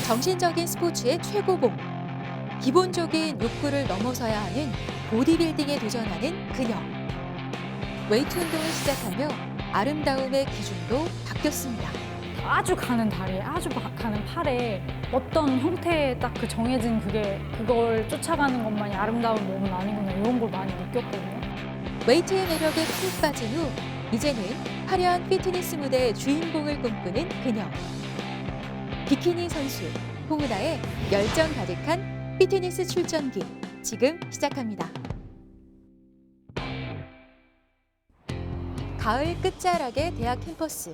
정신적인 스포츠의 최고봉. 기본적인 욕구를 넘어서야 하는 보디빌딩에 도전하는 그녀. 웨이트 운동을 시작하며 아름다움의 기준도 바뀌었습니다. 아주 가는 다리에, 아주 가는 팔에 어떤 형태의 딱 그 정해진 그걸 쫓아가는 것만이 아름다운 몸은 아니구나, 이런 걸 많이 느꼈거든요. 웨이트의 매력에 푹 빠진 후 이제는 화려한 피트니스 무대의 주인공을 꿈꾸는 그녀. 비키니 선수 홍은아의 열정 가득한 피트니스 출전기 지금 시작합니다. 가을 끝자락의 대학 캠퍼스.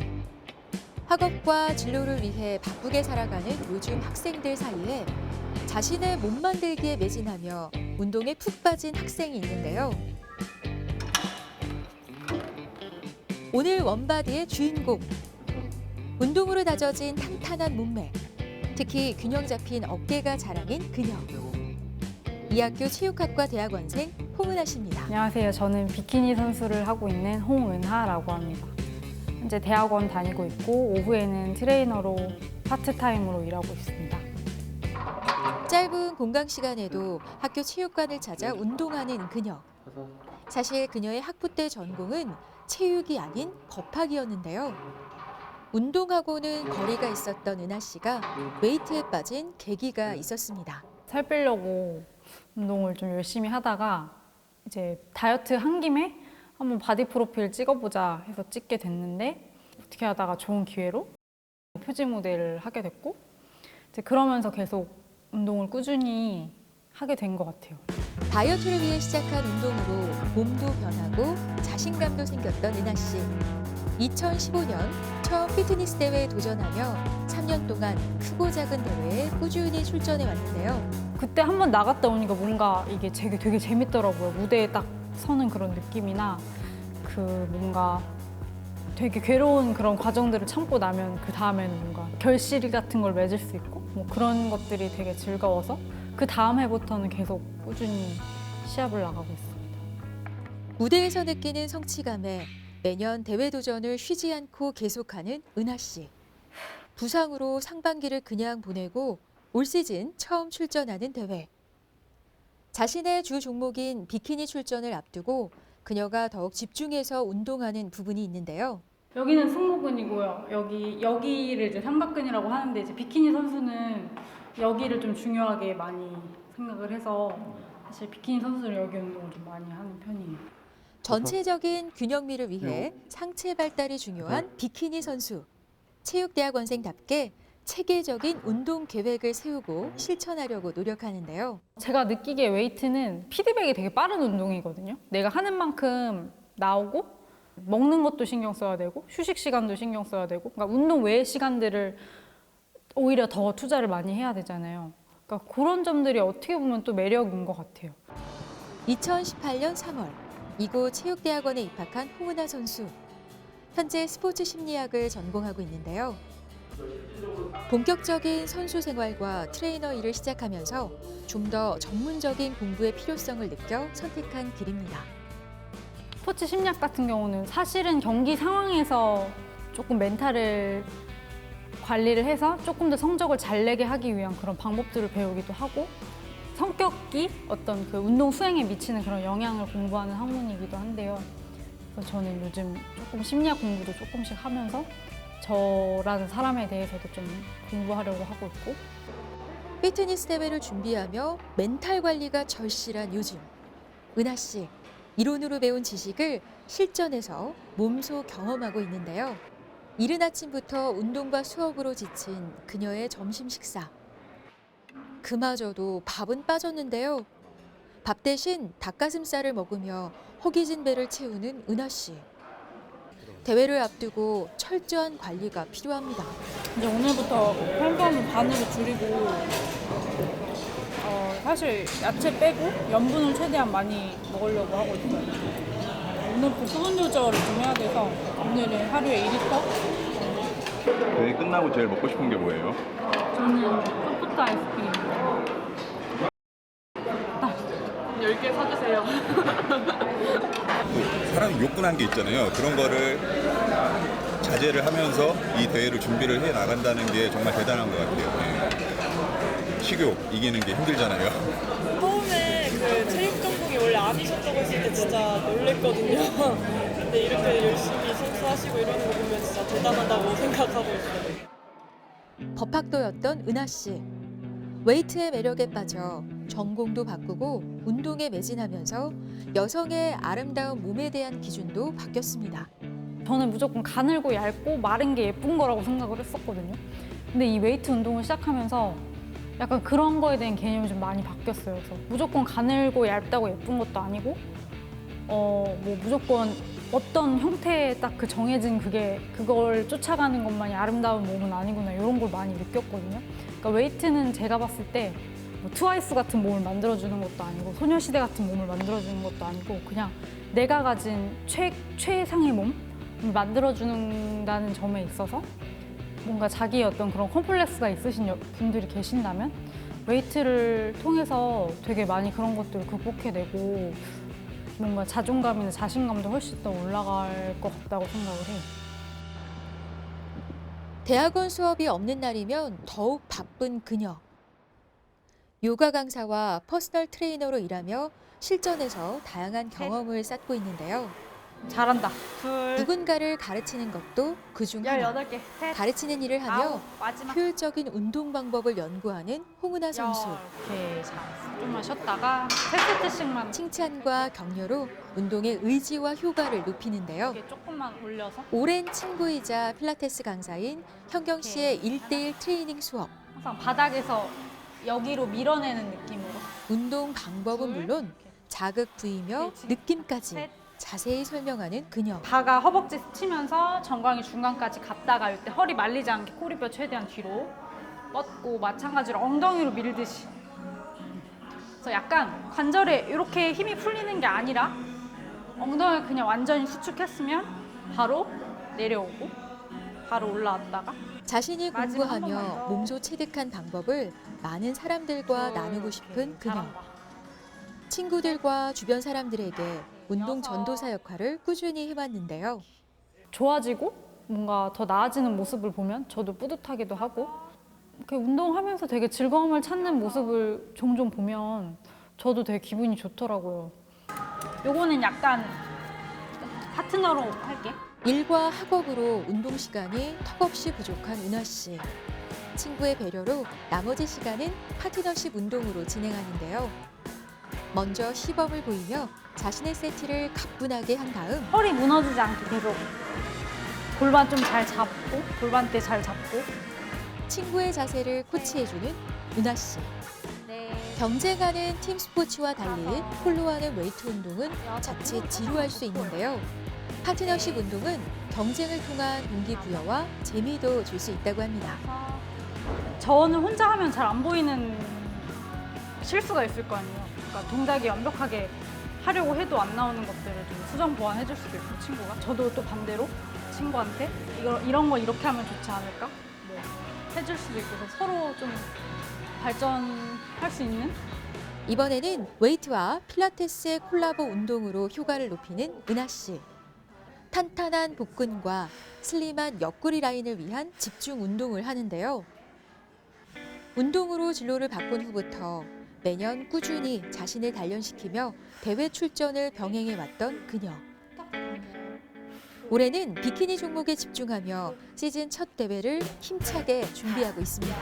학업과 진로를 위해 바쁘게 살아가는 요즘 학생들 사이에 자신의 몸 만들기에 매진하며 운동에 푹 빠진 학생이 있는데요. 오늘 원바디의 주인공. 운동으로 다져진 탄탄한 몸매, 특히 균형 잡힌 어깨가 자랑인 그녀. 이 학교 체육학과 대학원생 홍은아 씨입니다. 안녕하세요. 저는 비키니 선수를 하고 있는 홍은하라고 합니다. 현재 대학원 다니고 있고 오후에는 트레이너로 파트타임으로 일하고 있습니다. 짧은 공강 시간에도 학교 체육관을 찾아 운동하는 그녀. 사실 그녀의 학부 때 전공은 체육이 아닌 법학이었는데요. 운동하고는 거리가 있었던 은하 씨가 웨이트에 빠진 계기가 있었습니다. 살 빼려고 운동을 좀 열심히 하다가 이제 다이어트 한 김에 한번 바디 프로필 찍어보자 해서 찍게 됐는데 어떻게 하다가 좋은 기회로 표지 모델을 하게 됐고 이제 그러면서 계속 운동을 꾸준히 하게 된 것 같아요. 다이어트를 위해 시작한 운동으로 몸도 변하고 자신감도 생겼던 은하 씨. 2015년 처음 피트니스 대회에 도전하며 3년 동안 크고 작은 대회에 꾸준히 출전해 왔는데요. 그때 한번 나갔다 오니까 뭔가 이게 되게 재밌더라고요. 무대에 딱 서는 그런 느낌이나 그 뭔가 되게 괴로운 그런 과정들을 참고 나면 그 다음에는 뭔가 결실 같은 걸 맺을 수 있고 뭐 그런 것들이 되게 즐거워서 그 다음 해부터는 계속 꾸준히 시합을 나가고 있습니다. 무대에서 느끼는 성취감에 매년 대회 도전을 쉬지 않고 계속하는 은하 씨. 부상으로 상반기를 그냥 보내고 올 시즌 처음 출전하는 대회. 자신의 주 종목인 비키니 출전을 앞두고 그녀가 더욱 집중해서 운동하는 부분이 있는데요. 여기는 승모근이고요. 여기를 이제 삼각근이라고 하는데 이제 비키니 선수는 여기를 좀 중요하게 많이 생각을 해서 사실 비키니 선수는 여기 운동을 좀 많이 하는 편이에요. 전체적인 균형미를 위해 상체 발달이 중요한 비키니 선수. 체육대학원생답게 체계적인 운동 계획을 세우고 실천하려고 노력하는데요. 제가 느끼기에 웨이트는 피드백이 되게 빠른 운동이거든요. 내가 하는 만큼 나오고 먹는 것도 신경 써야 되고 휴식 시간도 신경 써야 되고 그러니까 운동 외의 시간들을 오히려 더 투자를 많이 해야 되잖아요. 그러니까 그런 점들이 어떻게 보면 또 매력인 것 같아요. 2018년 3월 이곳 체육대학원에 입학한 홍은아 선수. 현재 스포츠 심리학을 전공하고 있는데요. 본격적인 선수 생활과 트레이너 일을 시작하면서 좀 더 전문적인 공부의 필요성을 느껴 선택한 길입니다. 스포츠 심리학 같은 경우는 사실은 경기 상황에서 조금 멘탈을 관리를 해서 조금 더 성적을 잘 내게 하기 위한 그런 방법들을 배우기도 하고 성격이 어떤 그 운동 수행에 미치는 그런 영향을 공부하는 학문이기도 한데요. 그래서 저는 요즘 조금 심리학 공부도 조금씩 하면서 저라는 사람에 대해서도 좀 공부하려고 하고 있고 피트니스 대회를 준비하며 멘탈 관리가 절실한 요즘. 은하 씨, 이론으로 배운 지식을 실전에서 몸소 경험하고 있는데요. 이른 아침부터 운동과 수업으로 지친 그녀의 점심 식사. 그마저도 밥은 빠졌는데요. 밥 대신 닭가슴살을 먹으며 허기진 배를 채우는 은하 씨. 대회를 앞두고 철저한 관리가 필요합니다. 이제 오늘부터 탄수화물 반으로 줄이고 사실 야채 빼고 염분을 최대한 많이 먹으려고 하고 있어요. 오늘부터 수분 조절을 좀 해야 돼서 오늘은 하루에 2리터? 대회 끝나고 제일 먹고 싶은 게 뭐예요? 저는 소프트 아이스크림 10개 사주세요. 사람이 욕구난 게 있잖아요. 그런 거를 자제를 하면서 이 대회를 준비를 해 나간다는 게 정말 대단한 것 같아요. 네. 식욕 이기는 게 힘들잖아요. 처음에 그 체육 전공이 원래 아니셨다고 했을 때 진짜 놀랬거든요. 근데 이렇게 열심히 선수하시고 이러는 거 보면 진짜 대단하다고 생각하고 있어요. 법학도였던 은하 씨. 웨이트의 매력에 빠져 전공도 바꾸고 운동에 매진하면서 여성의 아름다운 몸에 대한 기준도 바뀌었습니다. 저는 무조건 가늘고 얇고 마른 게 예쁜 거라고 생각을 했었거든요. 근데 이 웨이트 운동을 시작하면서 약간 그런 거에 대한 개념이 좀 많이 바뀌었어요. 그래서 무조건 가늘고 얇다고 예쁜 것도 아니고, 뭐 무조건 어떤 형태에 딱 그 정해진 그걸 쫓아가는 것만이 아름다운 몸은 아니구나, 이런 걸 많이 느꼈거든요. 그러니까 웨이트는 제가 봤을 때 뭐 트와이스 같은 몸을 만들어주는 것도 아니고 소녀시대 같은 몸을 만들어주는 것도 아니고 그냥 내가 가진 최상의 몸을 만들어준다는 점에 있어서 뭔가 자기의 어떤 그런 컴플렉스가 있으신 분들이 계신다면 웨이트를 통해서 되게 많이 그런 것들을 극복해내고 뭔가 자존감이나 자신감도 훨씬 더 올라갈 것 같다고 생각을 해요. 대학원 수업이 없는 날이면 더욱 바쁜 그녀. 요가 강사와 퍼스널 트레이너로 일하며 실전에서 다양한 경험을 쌓고 있는데요. 잘한다. 누군가를 가르치는 것도 그중 하나. 18개. 셋. 가르치는 일을 하며 마지막. 효율적인 운동 방법을 연구하는 홍은아 선수. 이렇게 잘했어. 좀만 쉬었다가 3세트씩만 칭찬과 격려로 운동의 의지와 효과를 높이는데요. 이렇게 조금만 올려서 오랜 친구이자 필라테스 강사인 현경 씨의 1:1 트레이닝 수업. 항상 바닥에서 여기로 밀어내는 느낌으로. 운동 방법은 물론 자극 부위며 느낌까지 셋. 자세히 설명하는 그녀. 다가 허벅지 치면서 정강이 중간까지 갔다가 이때 허리 말리지 않게 꼬리뼈 최대한 뒤로 뻗고 마찬가지로 엉덩이로 밀듯이. 그래서 약간 관절에 이렇게 힘이 풀리는 게 아니라 엉덩이를 그냥 완전히 수축했으면 바로 내려오고 바로 올라왔다가 자신이 마지막 한 번만 공부하며 더. 몸소 체득한 방법을 많은 사람들과 나누고 싶은 그녀. 잘한다. 친구들과 주변 사람들에게 운동 전도사 역할을 꾸준히 해왔는데요. 좋아지고 뭔가 더 나아지는 모습을 보면 저도 뿌듯하기도 하고 이렇게 운동하면서 되게 즐거움을 찾는 모습을 종종 보면 저도 되게 기분이 좋더라고요. 요거는 약간 파트너로 할게. 일과 학업으로 운동 시간이 턱없이 부족한 은하 씨. 친구의 배려로 나머지 시간은 파트너십 운동으로 진행하는데요. 먼저 시범을 보이며 자신의 세트를 가뿐하게 한 다음 허리 무너지지 않게 계속 골반 좀 잘 잡고 골반대 잘 잡고. 친구의 자세를 코치해주는 은하 씨. 네. 경쟁하는 팀 스포츠와 달리 홀로 하는 웨이트 운동은 자칫 지루할 수 있는데요. 파트너십 운동은 경쟁을 통한 동기부여와 재미도 줄 수 있다고 합니다. 저는 혼자 하면 잘 안 보이는 실수가 있을 거 아니에요. 그러니까 동작이 완벽하게 하려고 해도 안 나오는 것들을 좀 수정 보완해 줄 수도 있고 친구가. 저도 또 반대로 친구한테 이런 거 이렇게 하면 좋지 않을까? 뭐 해줄 수도 있고 그래서 서로 좀 발전할 수 있는. 이번에는 웨이트와 필라테스의 콜라보 운동으로 효과를 높이는 은하 씨. 탄탄한 복근과 슬림한 옆구리 라인을 위한 집중 운동을 하는데요. 운동으로 진로를 바꾼 후부터 매년 꾸준히 자신을 단련시키며 대회 출전을 병행해 왔던 그녀. 올해는 비키니 종목에 집중하며 시즌 첫 대회를 힘차게 준비하고 있습니다.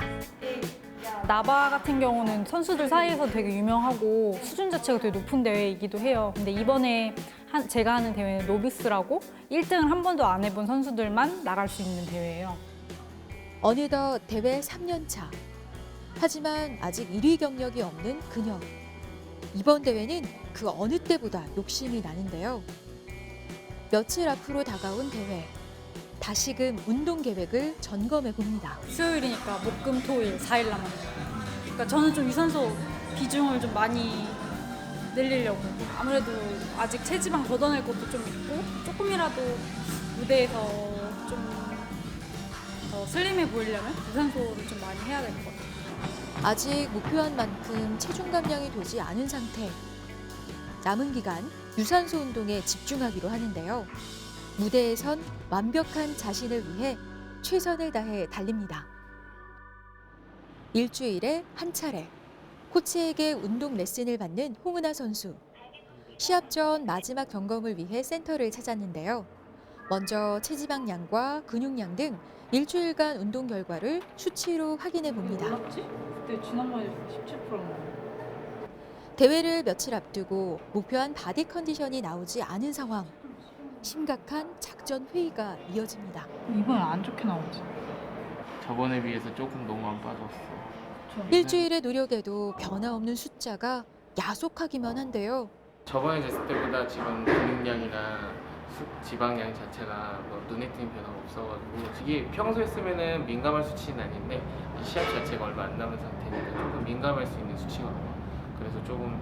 나바 같은 경우는 선수들 사이에서 되게 유명하고 수준 자체가 되게 높은 대회이기도 해요. 근데 이번에 제가 하는 대회는 노비스라고 1등을 한 번도 안 해본 선수들만 나갈 수 있는 대회예요. 어느덧 대회 3년 차. 하지만 아직 1위 경력이 없는 그녀. 이번 대회는 그 어느 때보다 욕심이 나는데요. 며칠 앞으로 다가온 대회. 다시금 운동 계획을 점검해 봅니다. 수요일이니까 목, 금, 토일 4일 남았네요. 그러니까 저는 좀 유산소 비중을 좀 많이 늘리려고. 아무래도 아직 체지방 걷어낼 것도 좀 있고 조금이라도 무대에서 좀 더 슬림해 보이려면 유산소를 좀 많이 해야 될 것 같아요. 아직 목표한 만큼 체중 감량이 되지 않은 상태. 남은 기간 유산소 운동에 집중하기로 하는데요. 무대에선 완벽한 자신을 위해 최선을 다해 달립니다. 일주일에 한 차례 코치에게 운동 레슨을 받는 홍은아 선수. 시합 전 마지막 점검을 위해 센터를 찾았는데요. 먼저 체지방량과 근육량 등 일주일간 운동 결과를 수치로 확인해 봅니다. 몰랐지? 그때 지난번에 17%였는데. 대회를 며칠 앞두고 목표한 바디 컨디션이 나오지 않은 상황. 심각한 작전 회의가 이어집니다. 이번엔 안 좋게 나오지. 저번에 비해서 조금 너무 안 빠졌어. 일주일의 노력에도 변화 없는 숫자가 야속하기만 한데요. 저번에 쟀을 때보다 지금 근육량이나 지방량 자체가 뭐 눈에 띄는 변화가 없어가지고 이게 평소에 쓰면은 민감할 수치는 아닌데 이 시합 자체가 얼마 안 남은 상태니까 조금 민감할 수 있는 수치가 나와. 그래서 조금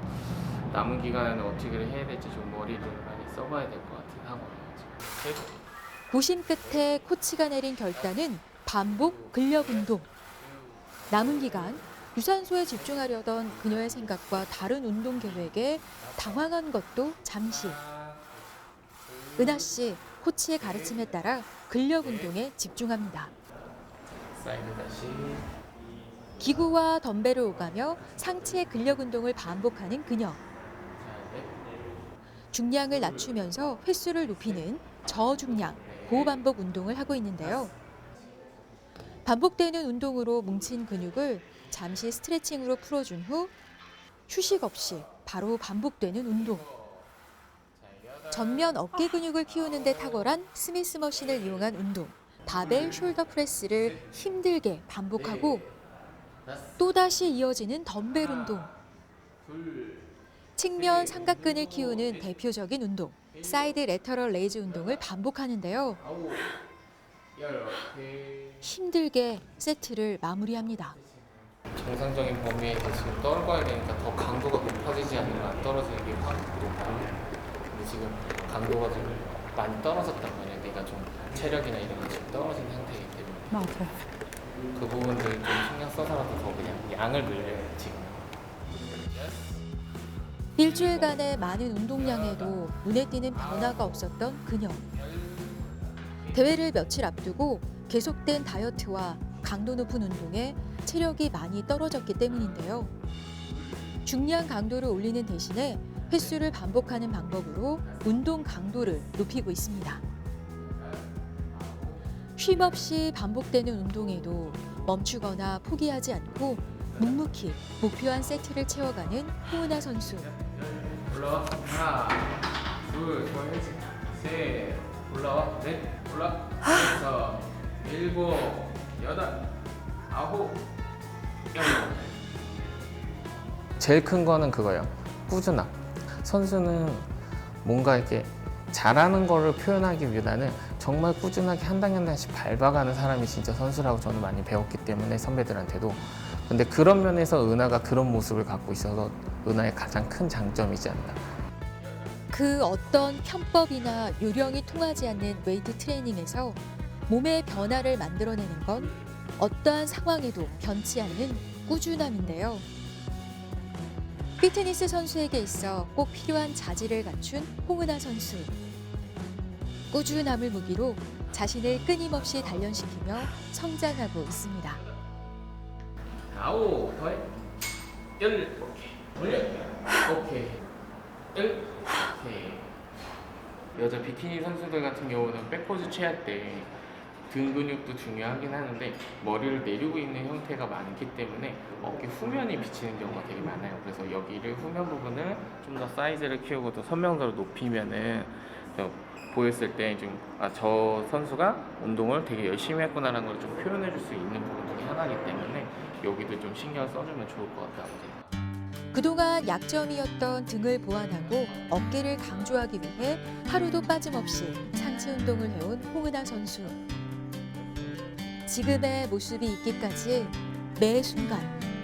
남은 기간에는 어떻게 해야 될지 좀 머리를 많이 써봐야 될 것 같은 상황이에요. 고심 끝에 코치가 내린 결단은 반복 근력 운동. 남은 기간 유산소에 집중하려던 그녀의 생각과 다른 운동 계획에 당황한 것도 잠시. 은하 씨, 코치의 가르침에 따라 근력 운동에 집중합니다. 사이드 다시. 기구와 덤벨을 오가며 상체 근력 운동을 반복하는 그녀. 중량을 낮추면서 횟수를 높이는 저중량, 고반복 운동을 하고 있는데요. 반복되는 운동으로 뭉친 근육을 잠시 스트레칭으로 풀어준 후 휴식 없이 바로 반복되는 운동. 전면 어깨 근육을 키우는 데 탁월한 스미스 머신을 이용한 운동. 바벨 숄더 프레스를 힘들게 반복하고 또다시 이어지는 덤벨 운동. 측면 삼각근을 키우는 대표적인 운동. 사이드 레터럴 레이즈 운동을 반복하는데요. 힘들게 세트를 마무리합니다. 정상적인 범위에서 지금 떨궈야 되니까 더 강도가 높아지지 않으면 안 떨어지는 게 확 높고 근데 지금 강도가 좀 많이 떨어졌단 말이야. 내가 좀 체력이나 이런 게 지금 떨어진 상태이기 때문에 맞아요. 그 부분들 좀 신경 써서라도 더 그냥 양을 늘려요 지금. 일주일간의 많은 운동량에도 눈에 띄는 변화가 없었던 그녀. 대회를 며칠 앞두고 계속된 다이어트와 강도 높은 운동에 체력이 많이 떨어졌기 때문인데요. 중량 강도를 올리는 대신에 횟수를 반복하는 방법으로 운동 강도를 높이고 있습니다. 쉼 없이 반복되는 운동에도 멈추거나 포기하지 않고 묵묵히 목표한 세트를 채워가는 홍은아 선수. 올라와. 하나, 둘, 좋아야지. 셋, 올라와. 넷, 올라. 여섯, 일곱, 여덟, 아홉, 열. 제일 큰 거는 그거예요. 꾸준함. 선수는 뭔가 이렇게 잘하는 거를 표현하기보다는 정말 꾸준하게 한 당 한 단씩 밟아가는 사람이 진짜 선수라고 저는 많이 배웠기 때문에 선배들한테도. 근데 그런 면에서 은하가 그런 모습을 갖고 있어서 은하의 가장 큰 장점이지 않나. 그 어떤 편법이나 요령이 통하지 않는 웨이트 트레이닝에서 몸의 변화를 만들어내는 건 어떠한 상황에도 변치 않는 꾸준함인데요. 피트니스 선수에게 있어 꼭 필요한 자질을 갖춘 홍은아 선수. 꾸준함을 무기로 자신을 끊임없이 단련시키며 성장하고 있습니다. 아홉, 더해. 열, 오케이. 올려. 오케이. 열, 오케이. 여자 비키니 선수들 같은 경우는 백포즈 취할 때 등 근육도 중요하긴 하는데 머리를 내리고 있는 형태가 많기 때문에 어깨 후면이 비치는 경우가 되게 많아요. 그래서 여기를 후면 부분을 좀 더 사이즈를 키우고 또 선명도를 높이면은 보였을 때 좀 저 선수가 운동을 되게 열심히 했구나라는 걸 좀 표현해 줄 수 있는 부분 중에 하나이기 때문에 여기도 좀 신경을 써주면 좋을 것 같아요. 그동안 약점이었던 등을 보완하고 어깨를 강조하기 위해 하루도 빠짐없이 상체 운동을 해온 홍은아 선수. 지금의 모습이 있기까지 매 순간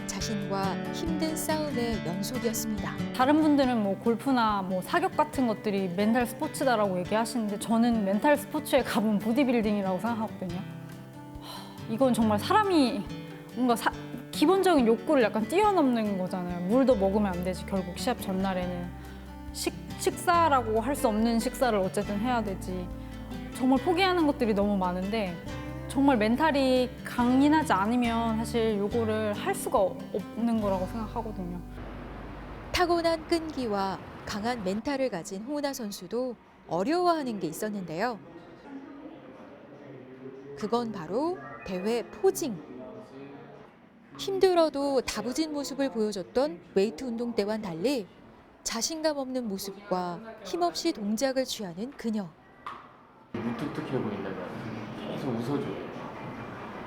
자신과 힘든 싸움의 연속이었습니다. 다른 분들은 뭐 골프나 뭐 사격 같은 것들이 멘탈 스포츠다라고 얘기하시는데 저는 멘탈 스포츠의 갑은 보디빌딩이라고 생각하거든요. 이건 정말 사람이 뭔가 기본적인 욕구를 약간 뛰어넘는 거잖아요. 물도 먹으면 안 되지. 결국 시합 전날에는 식사라고 할 수 없는 식사를 어쨌든 해야 되지. 정말 포기하는 것들이 너무 많은데 정말 멘탈이 강인하지 않으면 사실 요거를 할 수가 없는 거라고 생각하거든요. 타고난 끈기와 강한 멘탈을 가진 홍은아 선수도 어려워하는 게 있었는데요. 그건 바로 대회 포징. 힘들어도 다부진 모습을 보여줬던 웨이트 운동 때와는 달리 자신감 없는 모습과 힘없이 동작을 취하는 그녀. 무뚝뚝해 보인다면 계속 웃어줘요.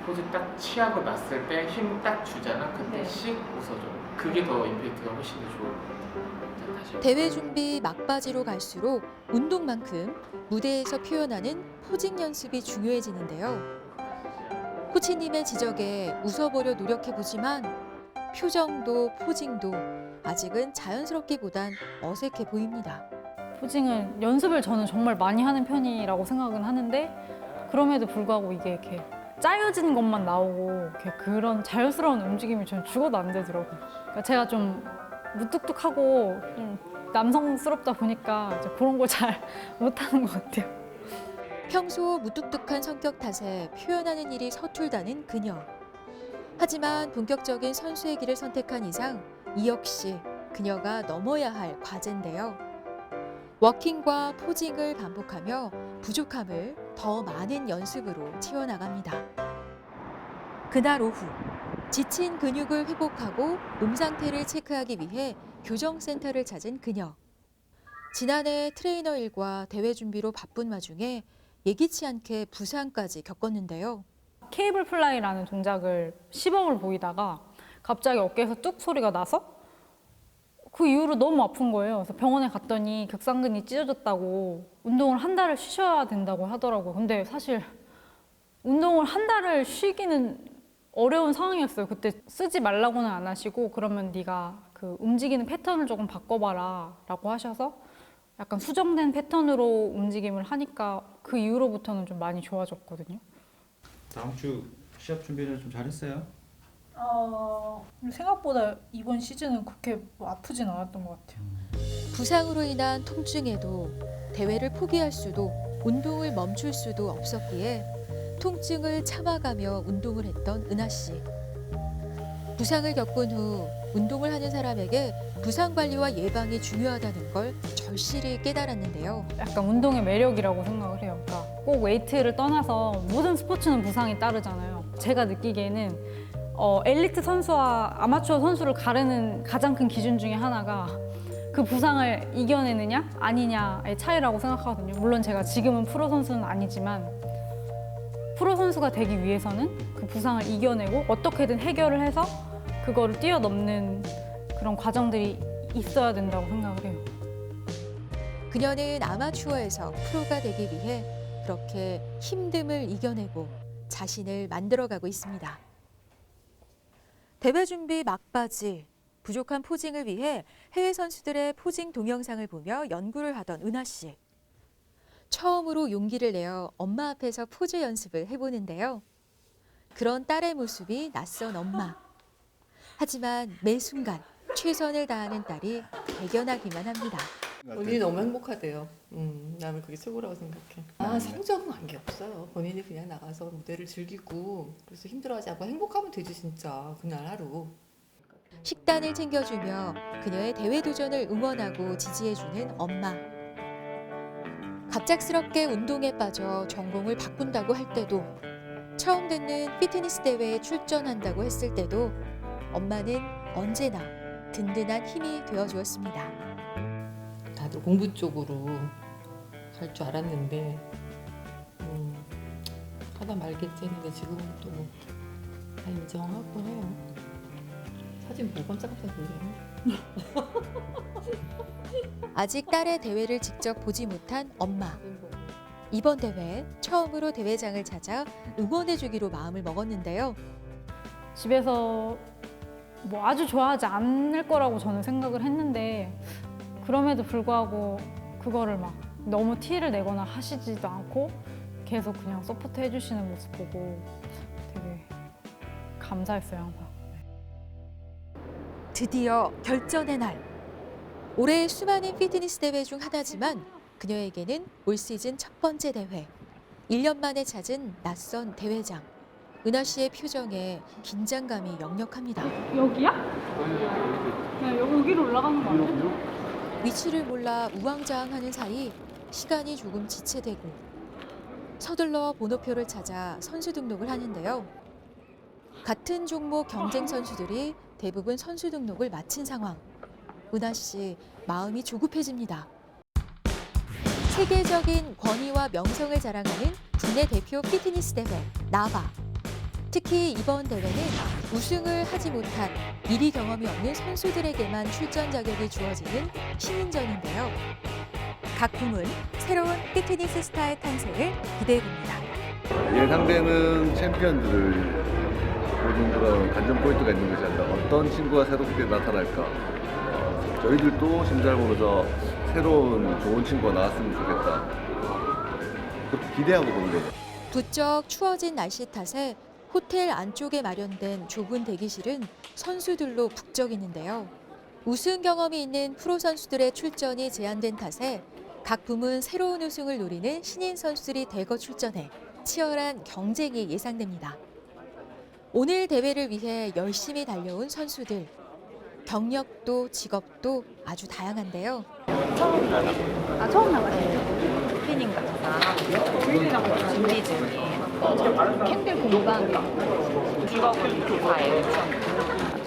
포즈 딱 취하고 났을 때 힘 딱 주잖아. 그때 씩 웃어줘. 그게 더 임팩트가 훨씬 더 좋을 것 같아요. 다시 대회 준비 막바지로 갈수록 운동만큼 무대에서 표현하는 포징 연습이 중요해지는데요. 코치님의 지적에 웃어보려 노력해보지만 표정도 포징도 아직은 자연스럽기보단 어색해 보입니다. 포징은 연습을 저는 정말 많이 하는 편이라고 생각은 하는데 그럼에도 불구하고 이게 이렇게 짜여진 것만 나오고 이렇게 그런 자연스러운 움직임이 저는 죽어도 안 되더라고요. 그러니까 제가 좀 무뚝뚝하고 좀 남성스럽다 보니까 이제 그런 걸 잘 못하는 것 같아요. 평소 무뚝뚝한 성격 탓에 표현하는 일이 서툴다는 그녀. 하지만 본격적인 선수의 길을 선택한 이상 이 역시 그녀가 넘어야 할 과제인데요. 워킹과 포징을 반복하며 부족함을 더 많은 연습으로 채워나갑니다. 그날 오후 지친 근육을 회복하고 몸 상태를 체크하기 위해 교정센터를 찾은 그녀. 지난해 트레이너 일과 대회 준비로 바쁜 와중에 예기치 않게 부상까지 겪었는데요. 케이블 플라이라는 동작을 시범을 보이다가 갑자기 어깨에서 뚝 소리가 나서 그 이후로 너무 아픈 거예요. 그래서 병원에 갔더니 극상근이 찢어졌다고 운동을 한 달을 쉬셔야 된다고 하더라고요. 근데 사실 운동을 한 달을 쉬기는 어려운 상황이었어요. 그때 쓰지 말라고는 안 하시고 그러면 네가 그 움직이는 패턴을 조금 바꿔봐라 라고 하셔서 약간 수정된 패턴으로 움직임을 하니까 그 이후로부터는 좀 많이 좋아졌거든요. 다음 주 시합 준비는 좀 잘했어요? 생각보다 이번 시즌은 그렇게 뭐 아프진 않았던 것 같아요. 부상으로 인한 통증에도 대회를 포기할 수도 운동을 멈출 수도 없었기에 통증을 참아가며 운동을 했던 은하 씨. 부상을 겪은 후 운동을 하는 사람에게 부상 관리와 예방이 중요하다는 걸 절실히 깨달았는데요. 약간 운동의 매력이라고 생각을 해요. 그러니까 꼭 웨이트를 떠나서 모든 스포츠는 부상이 따르잖아요. 제가 느끼기에는 엘리트 선수와 아마추어 선수를 가르는 가장 큰 기준 중에 하나가 그 부상을 이겨내느냐 아니냐의 차이라고 생각하거든요. 물론 제가 지금은 프로 선수는 아니지만 프로 선수가 되기 위해서는 그 부상을 이겨내고 어떻게든 해결을 해서 그거를 뛰어넘는 그런 과정들이 있어야 된다고 생각을 해요. 그녀는 아마추어에서 프로가 되기 위해 그렇게 힘듦을 이겨내고 자신을 만들어가고 있습니다. 대회 준비 막바지, 부족한 포징을 위해 해외 선수들의 포징 동영상을 보며 연구를 하던 은하 씨. 처음으로 용기를 내어 엄마 앞에서 포즈 연습을 해보는데요. 그런 딸의 모습이 낯선 엄마. 하지만 매 순간 최선을 다하는 딸이 대견하기만 합니다. 본인이 너무 행복하대요. 나는 그게 최고라고 생각해. 성적은 안 게 없어요. 본인이 그냥 나가서 무대를 즐기고 그래서 힘들어하지 않고 행복하면 되지 진짜 그날 하루. 식단을 챙겨주며 그녀의 대회 도전을 응원하고 지지해주는 엄마. 갑작스럽게 운동에 빠져 전공을 바꾼다고 할 때도, 처음 듣는 피트니스 대회에 출전한다고 했을 때도 엄마는 언제나 든든한 힘이 되어주었습니다. 다들 공부 쪽으로 갈 줄 알았는데 하다 말겠지 했는데 지금은 또 다 인정하고 해요. 사진 보고 깜짝깜짝 놀래요. 아직 딸의 대회를 직접 보지 못한 엄마. 이번 대회 처음으로 대회장을 찾아 응원해주기로 마음을 먹었는데요. 집에서 뭐 아주 좋아하지 않을 거라고 저는 생각을 했는데 그럼에도 불구하고 그거를 막 너무 티를 내거나 하시지도 않고 계속 그냥 서포트 해주시는 모습 보고 되게 감사했어요, 항상. 드디어 결전의 날. 올해 수많은 피트니스 대회 중 하나지만 그녀에게는 올 시즌 첫 번째 대회. 1년 만에 찾은 낯선 대회장. 은하 씨의 표정에 긴장감이 역력합니다. 여기야? 야, 여기로 올라가는 거 아니야? 위치를 몰라 우왕좌왕하는 사이 시간이 조금 지체되고 서둘러 번호표를 찾아 선수 등록을 하는데요. 같은 종목 경쟁 선수들이 대부분 선수 등록을 마친 상황. 은하 씨 마음이 조급해집니다. 세계적인 권위와 명성을 자랑하는 국내 대표 피트니스 대회 나바. 특히 이번 대회는 우승을 하지 못한 미리 경험이 없는 선수들에게만 출전 자격이 주어지는 신인전인데요. 각 부문 새로운 피트니스 스타의 탄생을 기대해봅니다. 예상되는 챔피언들을 보는 그런 관전 포인트가 있는 것이 아니라 어떤 친구가 새롭게 나타날까. 저희들도 심사를 보면서 새로운 좋은 친구가 나왔으면 좋겠다. 그렇게 기대하고 보는 거죠. 부쩍 추워진 날씨 탓에 호텔 안쪽에 마련된 좁은 대기실은 선수들로 북적이는데요. 우승 경험이 있는 프로 선수들의 출전이 제한된 탓에 각 부문 새로운 우승을 노리는 신인 선수들이 대거 출전해 치열한 경쟁이 예상됩니다. 오늘 대회를 위해 열심히 달려온 선수들. 경력도 직업도 아주 다양한데요. 처음 나가요. 피닝 같은 준비 중이에요. 캠벨 공방 직업은 교사예요.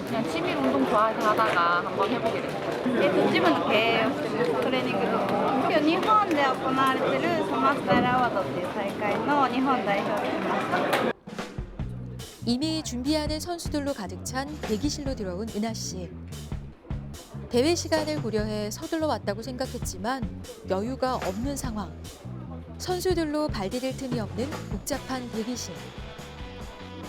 그냥 취미 운동 좋아해서 하다가 한번 해보게 됐어요. 自分の経営をしてますトレーニングの今日日本で行われてるサマースタイルアワードっていう大会の日本代表に来ました。 이미 준비하는 선수들로 가득 찬 대기실로 들어온 은하 씨. 대회 시간을 고려해 서둘러 왔다고 생각했지만 여유가 없는 상황. 선수들로 발디딜 틈이 없는 복잡한 대기실.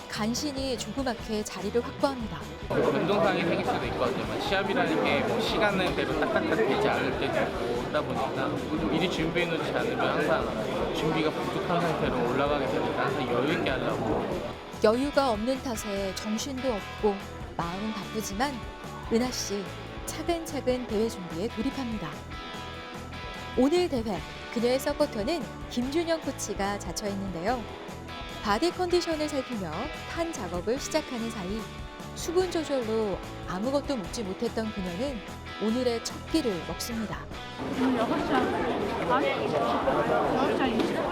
간신히 조그맣게 자리를 확보합니다. 변동사항이 생길 수도 있고 하지만 시합이라는 게 뭐 시간은 대로 딱딱딱 되지 않을 때도 있고 그러다 보니까 미리 준비해 놓지 않으면 항상 준비가 부족한 상태로 올라가게 되니까 항상 여유 있게 하려고. 여유가 없는 탓에 정신도 없고 마음은 바쁘지만 은하 씨 차근차근 대회 준비에 돌입합니다. 오늘 대회 그녀의 서포터는 김준영 코치가 자처 있는데요. 바디 컨디션을 살피며 탄 작업을 시작하는 사이 수분 조절로 아무것도 먹지 못했던 그녀는 오늘의 첫 끼를 먹습니다. 오늘 6시 아니? 6시 20분?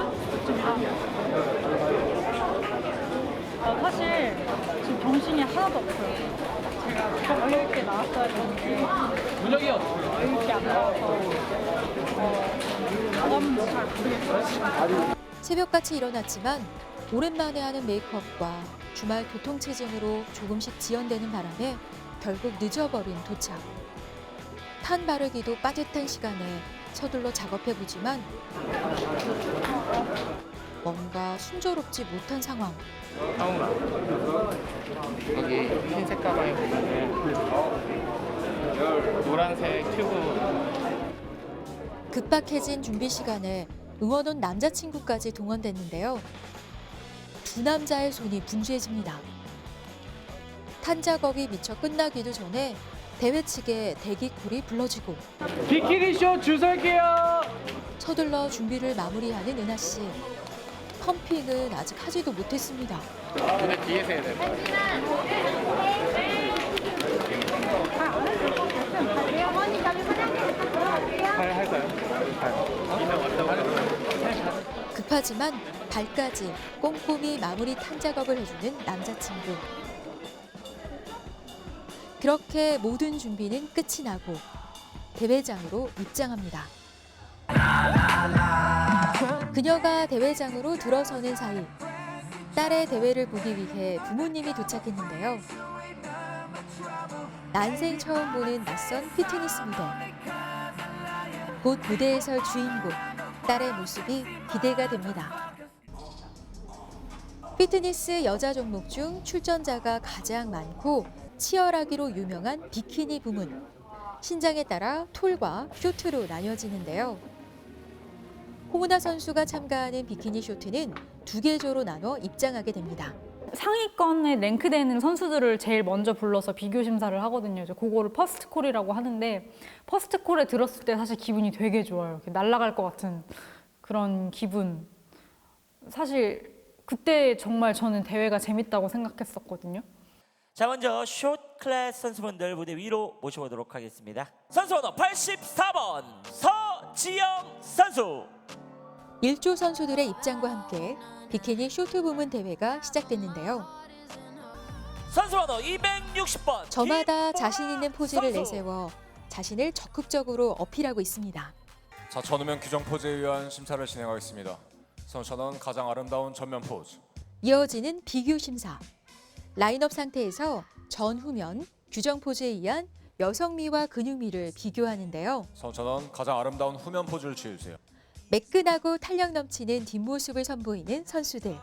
사실 지금 정신이 하나도 없어요. 제가 여유 있게 나왔어야 되는데 여유 있게 안 나와서 마감도 잘 모르겠어요. 새벽같이 일어났지만 오랜만에 하는 메이크업과 주말 교통체증으로 조금씩 지연되는 바람에 결국 늦어버린 도착. 탄 바르기도 빠듯한 시간에 서둘러 작업해보지만 뭔가 순조롭지 못한 상황. 하웅아 여기 흰색 가방에 보면 노란색 튜브. 급박해진 준비 시간에 응원 온 남자친구까지 동원됐는데요. 두 남자의 손이 분주해집니다. 탄 작업이 미처 끝나기도 전에 대회 측에 대기콜이 불러지고 비키니쇼 줄 설게요. 서둘러 준비를 마무리하는 은하 씨. 펌핑은 아직 하지도 못했습니다. 근데 뒤에서 해야 돼. 급하지만 발까지 꼼꼼히 마무리 탄 작업을 해주는 남자친구. 그렇게 모든 준비는 끝이 나고 대회장으로 입장합니다. 그녀가 대회장으로 들어서는 사이 딸의 대회를 보기 위해 부모님이 도착했는데요. 난생 처음 보는 낯선 피트니스 무대. 곧 무대에 설 주인공, 딸의 모습이 기대가 됩니다. 피트니스 여자 종목 중 출전자가 가장 많고 치열하기로 유명한 비키니 부문. 신장에 따라 톨과 쇼트로 나뉘어지는데요. 홍은하 선수가 참가하는 비키니 쇼트는 2개 조로 나눠 입장하게 됩니다. 상위권에 랭크되는 선수들을 제일 먼저 불러서 비교 심사를 하거든요. 이제 그거를 퍼스트콜이라고 하는데 퍼스트콜에 들었을 때 사실 기분이 되게 좋아요. 이렇게 날아갈 것 같은 그런 기분을 사실 그때 정말 저는 대회가 재밌다고 생각했었거든요. 자, 먼저 숏 클래스 선수분들 무대 위로 모셔보도록 하겠습니다. 선수 번호 84번 서지영 선수. 1조 선수들의 입장과 함께 비키니 쇼트 부문 대회가 시작됐는데요. 선수 번호 260번. 저마다 자신 있는 포즈를 내세워 자신을 적극적으로 어필하고 있습니다. 자, 전후면 규정 포즈에 의한 심사를 진행하겠습니다. 선수는 가장 아름다운 전면 포즈. 이어지는 비교 심사. 라인업 상태에서 전후면 규정 포즈에 의한 여성미와 근육미를 비교하는데요. 선수는 가장 아름다운 후면 포즈를 취해주세요. 매끈하고 탄력 넘치는 뒷모습을 선보이는 선수들.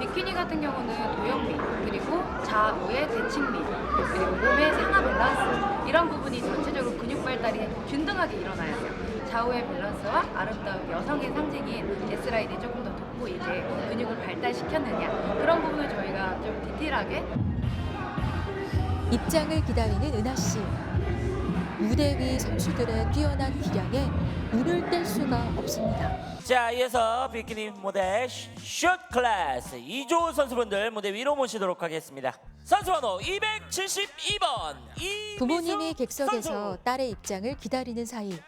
비키니 같은 경우는 도형미, 그리고 좌우의 대칭미, 그리고 몸의 상하 밸런스 이런 부분이 전체적으로 근육 발달이 균등하게 일어나야 돼요. 좌우의 밸런스와 아름다운 여성의 상징인 S라인이 조금 더 돋보이게 근육을 발달시켰느냐 그런 부분을 저희가 좀 디테일하게 입장을 기다리는 은하 씨. 무대 위 선수들의 뛰어난 기량에 눈을 뗄 수가 없습니다. 자, 이어서 비키니 모델 숏 클래스 2조 선수분들 무대 위로 모시도록 하겠습니다. 선수 번호 272번 부모님이 객석에서 딸의 입장을 기다리는 사이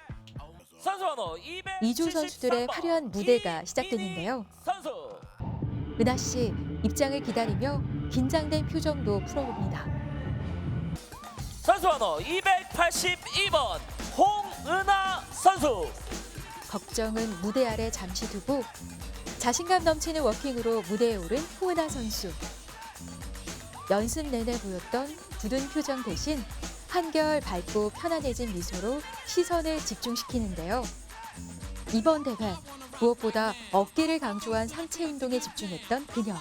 선수 번호 2조 선수들의 화려한 무대가 시작됐는데요. 선수. 은하 씨 입장을 기다리며 긴장된 표정도 풀어봅니다. 선수 번호 282번 홍은하 선수. 걱정은 무대 아래 잠시 두고 자신감 넘치는 워킹으로 무대에 오른 홍은하 선수. 연습 내내 보였던 굳은 표정 대신 한결 밝고 편안해진 미소로 시선을 집중시키는데요. 이번 대회 무엇보다 어깨를 강조한 상체 운동에 집중했던 그녀.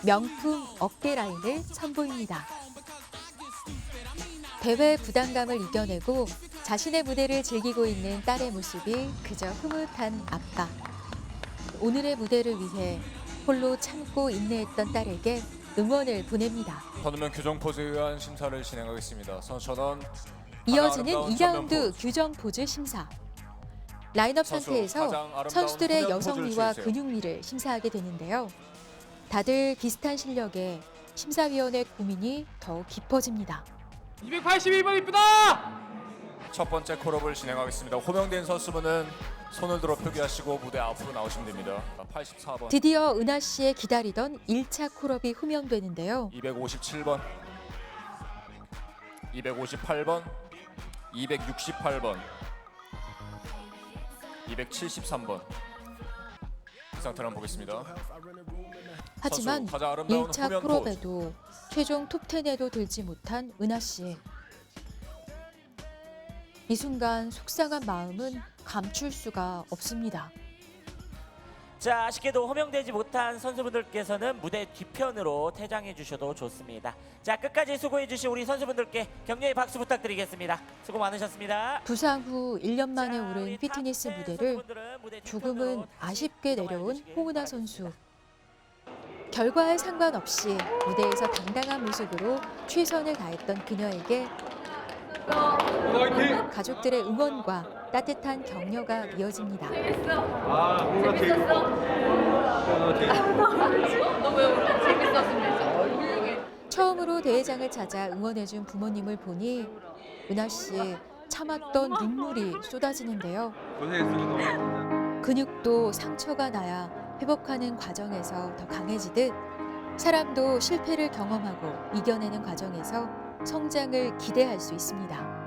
명품 어깨 라인을 선보입니다. 대회 부담감을 이겨내고 자신의 무대를 즐기고 있는 딸의 모습이 그저 흐뭇한 아빠. 오늘의 무대를 위해 홀로 참고 인내했던 딸에게 응원을 보냅니다. 전후면 규정 포즈에 의한 심사를 진행하겠습니다. 선수는 이어지는 2라운드 규정 포즈 심사. 라인업 상태에서 선수들의 여성미와 근육미를 심사하게 되는데요. 다들 비슷한 실력에 심사위원의 고민이 더욱 깊어집니다. 282번 이쁘다! 첫 번째 콜업을 진행하겠습니다. 호명된 선수분은 손을 들어 표기하시고 무대 앞으로 나오시면 됩니다. 84번. 드디어 은하 씨의 기다리던 1차 콜업이 호명되는데요. 257번, 258번, 268번, 273번. 이 상태를 한번 보겠습니다. 하지만 선수, 가장 아름다운 1차 후면 콜업에도 최종 톱10에도 들지 못한 은하 씨. 이 순간 속상한 마음은 감출 수가 없습니다. 자, 아쉽게도 호명되지 못한 선수분들께서는 무대 뒤편으로 퇴장해 주셔도 좋습니다. 자, 끝까지 수고해 주신 우리 선수분들께 격려의 박수 부탁드리겠습니다. 수고 많으셨습니다. 부상 후 1년 만에 자, 오른 우리 피트니스 탑10 무대를 선수분들은 무대 조금은 뒤편으로 아쉽게 내려온 이동해 홍은하 주시길 선수. 결과에 상관없이 무대에서 당당한 모습으로 최선을 다했던 그녀에게 가족들의 응원과 따뜻한 격려가 이어집니다. 처음으로 대회장을 찾아 응원해준 부모님을 보니 은하 씨 참았던 눈물이 쏟아지는데요. 근육도 상처가 나야 회복하는 과정에서 더 강해지듯 사람도 실패를 경험하고 이겨내는 과정에서 성장을 기대할 수 있습니다.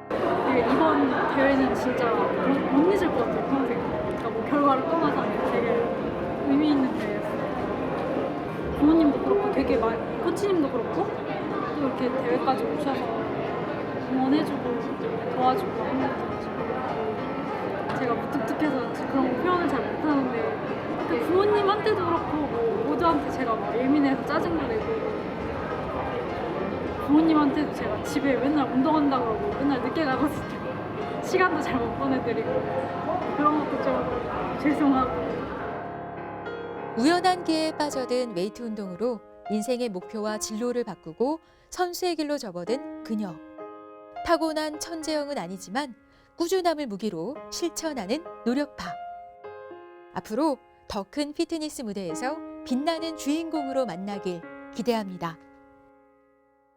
이번 대회는 진짜 못 잊을 것 같아요, 평생. 그러니까 뭐 결과를 떠나서 되게 의미 있는 대회였어요. 부모님도 그렇고 되게 코치님도 그렇고 또 이렇게 대회까지 오셔서 응원해주고 도와주고 하는 것 같아요. 제가 무뚝뚝해서 그런 거 표현을 잘 못하는데 그 부모님한테도 그렇고 뭐 모두한테 제가 막 예민해서 짜증도 내고 부모님한테도 제가 집에 맨날 운동한다고 하고 맨날 늦게 가거든요. 시간도 잘 못 보내드리고 그런 것도 좀 죄송하고. 우연한 기회에 빠져든 웨이트 운동으로 인생의 목표와 진로를 바꾸고 선수의 길로 접어든 그녀. 타고난 천재형은 아니지만 꾸준함을 무기로 실천하는 노력파. 앞으로 더 큰 피트니스 무대에서 빛나는 주인공으로 만나길 기대합니다.